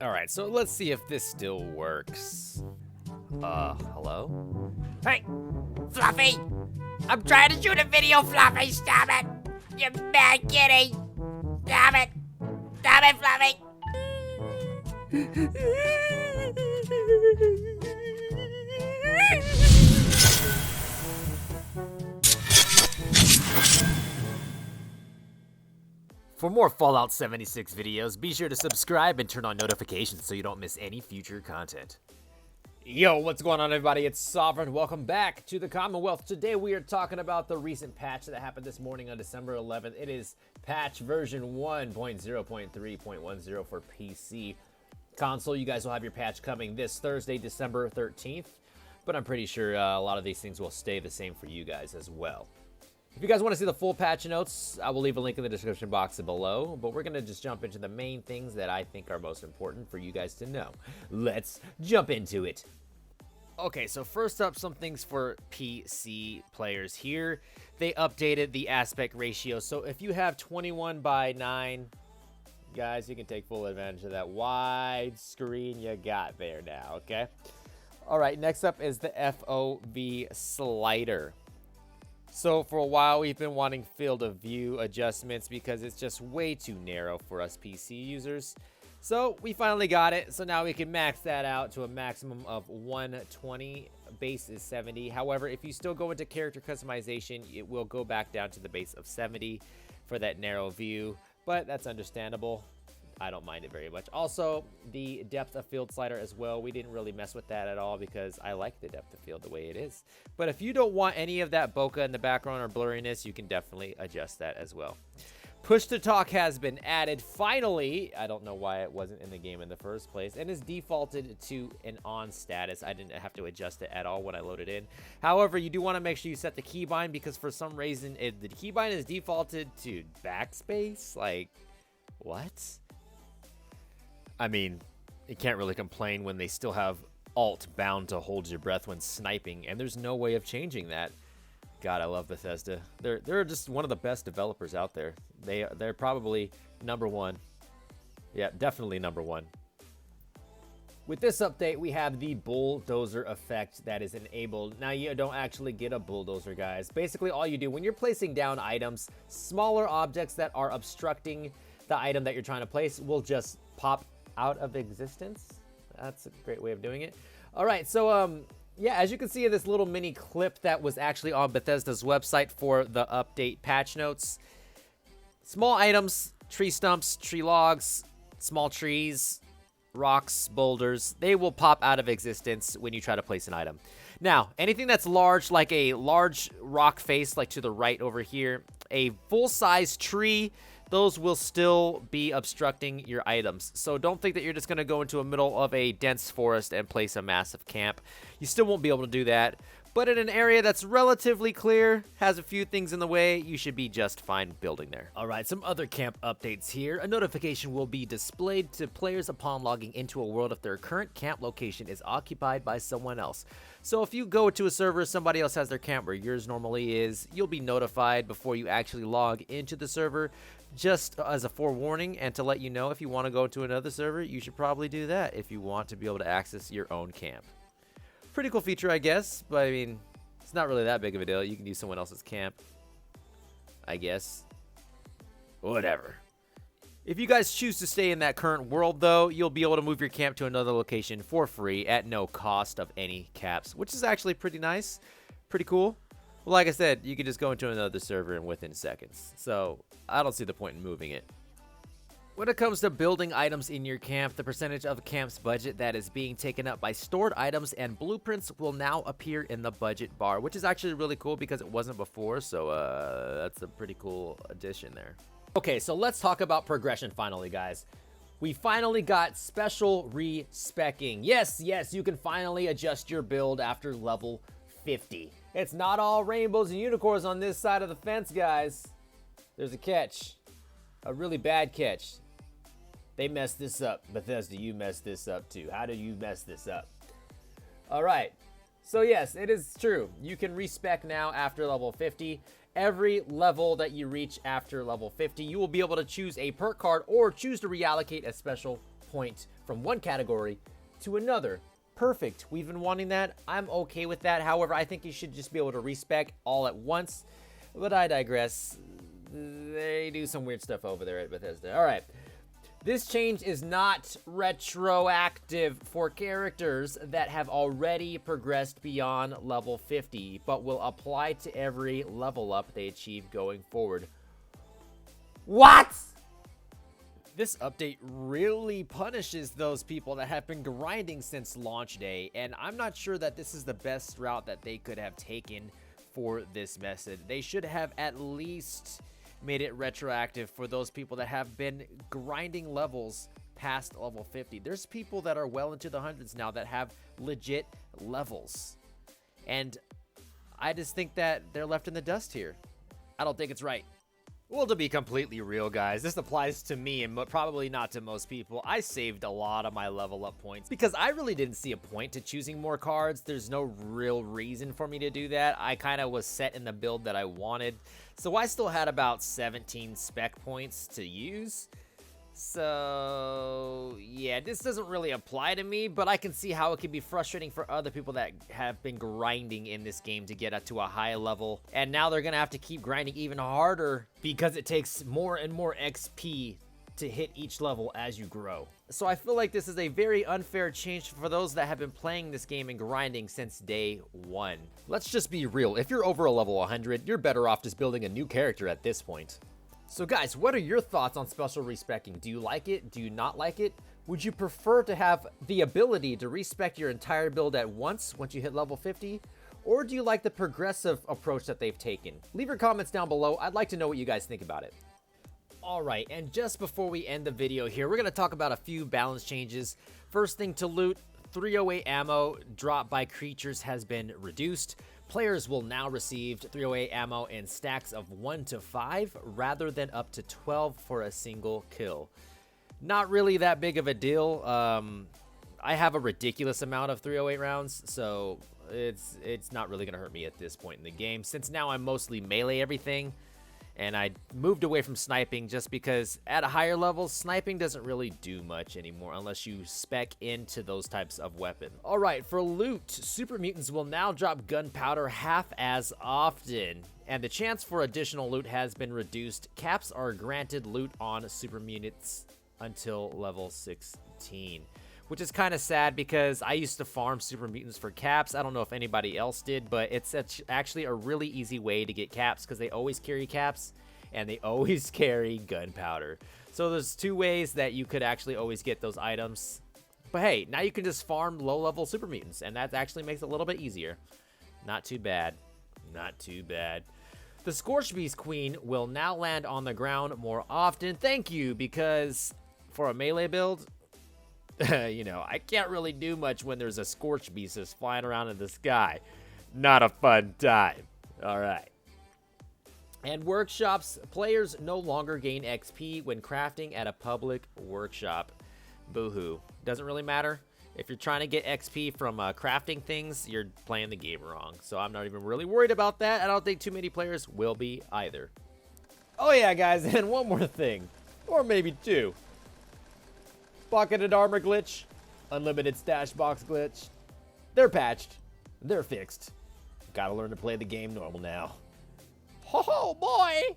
Alright, so let's see if this still works. Hello? Hey, Fluffy! I'm trying to shoot a video, Fluffy! Stop it! You bad kitty! Stop it! Stop it, Fluffy! For more Fallout 76 videos, be sure to subscribe and turn on notifications so you don't miss any future content. Yo, what's going on, everybody? It's Sovereign. Welcome back to the Commonwealth. Today we are talking about the recent patch that happened this morning on December 11th. It is patch version 1.0.3.10 for PC. Console, you guys will have your patch coming this Thursday, December 13th. But I'm pretty sure a lot of these things will stay the same for you guys as well. If you guys want to see the full patch notes, I will leave a link in the description box below, but we're going to just jump into the main things that I think are most important for you guys to know. Let's jump into it. Okay, so first up, some things for PC players here. They updated the aspect ratio, so if you have 21:9, guys, you can take full advantage of that wide screen you got there now, okay? All right, next up is the FOV slider. So for a while, we've been wanting field of view adjustments because it's just way too narrow for us PC users. So we finally got it. So now we can max that out to a maximum of 120. Base is 70. However, if you still go into character customization, it will go back down to the base of 70 for that narrow view. But that's understandable. I don't mind it very much. Also, the depth of field slider as well. We didn't really mess with that at all because I like the depth of field the way it is. But if you don't want any of that bokeh in the background or blurriness, you can definitely adjust that as well. Push to talk has been added finally. I don't know why it wasn't in the game in the first place, and is defaulted to an on status. I didn't have to adjust it at all when I loaded in. However, you do want to make sure you set the keybind because for some reason the keybind is defaulted to backspace. Like, what? I mean, you can't really complain when they still have alt bound to hold your breath when sniping, and there's no way of changing that. God, I love Bethesda. They're just one of the best developers out there. They're probably number one. Yeah, definitely number one. With this update, we have the bulldozer effect that is enabled. Now, you don't actually get a bulldozer, guys. Basically, all you do when you're placing down items, smaller objects that are obstructing the item that you're trying to place will just pop out of existence. That's a great way of doing it. All right, so yeah, as you can see in this little mini clip that was actually on Bethesda's website for the update patch notes, small items, tree stumps, tree logs, small trees, rocks, boulders, they will pop out of existence when you try to place an item. Now, anything that's large, like a large rock face, like to the right over here, a full-size tree, those will still be obstructing your items. So don't think that you're just going to go into the middle of a dense forest and place a massive camp. You still won't be able to do that. But in an area that's relatively clear, has a few things in the way, you should be just fine building there. All right, some other camp updates here. A notification will be displayed to players upon logging into a world if their current camp location is occupied by someone else. So if you go to a server, somebody else has their camp where yours normally is, you'll be notified before you actually log into the server, just as a forewarning and to let you know if you want to go to another server, you should probably do that if you want to be able to access your own camp. Pretty cool feature, I guess, but I mean, it's not really that big of a deal. You can use someone else's camp, I guess. Whatever. If you guys choose to stay in that current world, though, you'll be able to move your camp to another location for free at no cost of any caps, which is actually pretty nice, pretty cool. Well, like I said, you can just go into another server and within seconds, so I don't see the point in moving it. When it comes to building items in your camp, the percentage of the camp's budget that is being taken up by stored items and blueprints will now appear in the budget bar, which is actually really cool because it wasn't before, so that's a pretty cool addition there. Okay, so let's talk about progression finally, guys. We finally got special respecking. Yes, you can finally adjust your build after level 50. It's not all rainbows and unicorns on this side of the fence, guys. There's a catch. A really bad catch. They messed this up. Bethesda, you messed this up too. How do you mess this up? All right. So yes, it is true. You can respec now after level 50. Every level that you reach after level 50, you will be able to choose a perk card or choose to reallocate a special point from one category to another. Perfect. We've been wanting that. I'm okay with that. However, I think you should just be able to respec all at once. But I digress. They do some weird stuff over there at Bethesda. All right. This change is not retroactive for characters that have already progressed beyond level 50, but will apply to every level up they achieve going forward. What? This update really punishes those people that have been grinding since launch day, and I'm not sure that this is the best route that they could have taken for this method. They should have at least made it retroactive for those people that have been grinding levels past level 50. There's people that are well into the hundreds now that have legit levels, and I just think that they're left in the dust here. I don't think it's right. Well, to be completely real, guys, this applies to me and probably not to most people. I saved a lot of my level up points because I really didn't see a point to choosing more cards. There's no real reason for me to do that. I kind of was set in the build that I wanted. So I still had about 17 spec points to use. So yeah, this doesn't really apply to me, but I can see how it can be frustrating for other people that have been grinding in this game to get up to a high level, and now they're gonna have to keep grinding even harder because it takes more and more XP to hit each level as you grow. So I feel like this is a very unfair change for those that have been playing this game and grinding since day one. Let's just be real, if you're over a level 100, you're better off just building a new character at this point. So guys, what are your thoughts on special respecking? Do you like it? Do you not like it? Would you prefer to have the ability to respec your entire build at once you hit level 50? Or do you like the progressive approach that they've taken? Leave your comments down below. I'd like to know what you guys think about it. Alright, and just before we end the video here, we're going to talk about a few balance changes. First thing to loot, 308 ammo dropped by creatures has been reduced. Players will now receive 308 ammo in stacks of 1 to 5 rather than up to 12 for a single kill. Not really that big of a deal. I have a ridiculous amount of 308 rounds, so it's not really going to hurt me at this point in the game, since now I'm mostly melee everything. And I moved away from sniping just because at a higher level, sniping doesn't really do much anymore unless you spec into those types of weapon. Alright, for loot, super mutants will now drop gunpowder half as often, and the chance for additional loot has been reduced. Caps are granted loot on super mutants until level 16. Which is kind of sad because I used to farm super mutants for caps. I don't know if anybody else did, but it's actually a really easy way to get caps because they always carry caps and they always carry gunpowder. So there's two ways that you could actually always get those items. But hey, now you can just farm low-level super mutants, and that actually makes it a little bit easier. Not too bad. Not too bad. The Scorch Beast Queen will now land on the ground more often. Thank you, because for a melee build, you know, I can't really do much when there's a Scorch Beast that's flying around in the sky. Not a fun time. All right. And workshops, players no longer gain XP when crafting at a public workshop. Boo-hoo. Doesn't really matter. If you're trying to get XP from crafting things, you're playing the game wrong. So I'm not even really worried about that. I don't think too many players will be either. Oh yeah, guys, and one more thing. Or maybe two. Pocketed armor glitch, unlimited stash box glitch. They're patched. They're fixed. Gotta learn to play the game normal now. Oh boy!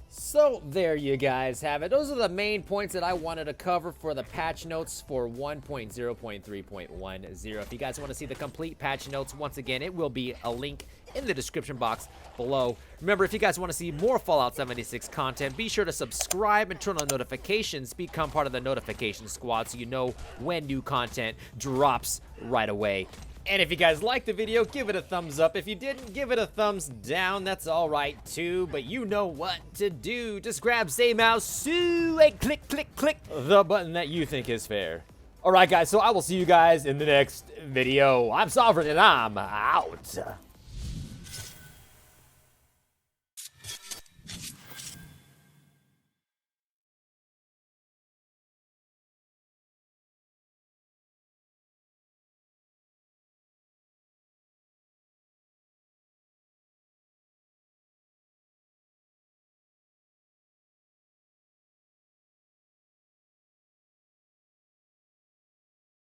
So there you guys have it. Those are the main points that I wanted to cover for the patch notes for 1.0.3.10. If you guys want to see the complete patch notes, once again, it will be a link in the description box below. Remember, if you guys want to see more Fallout 76 content, be sure to subscribe and turn on notifications. Become part of the notification squad so you know when new content drops right away. And if you guys liked the video, give it a thumbs up. If you didn't, give it a thumbs down. That's all right, too. But you know what to do. Just grab say mouse and click, click, click the button that you think is fair. All right, guys, so I will see you guys in the next video. I'm Sovereign, and I'm out.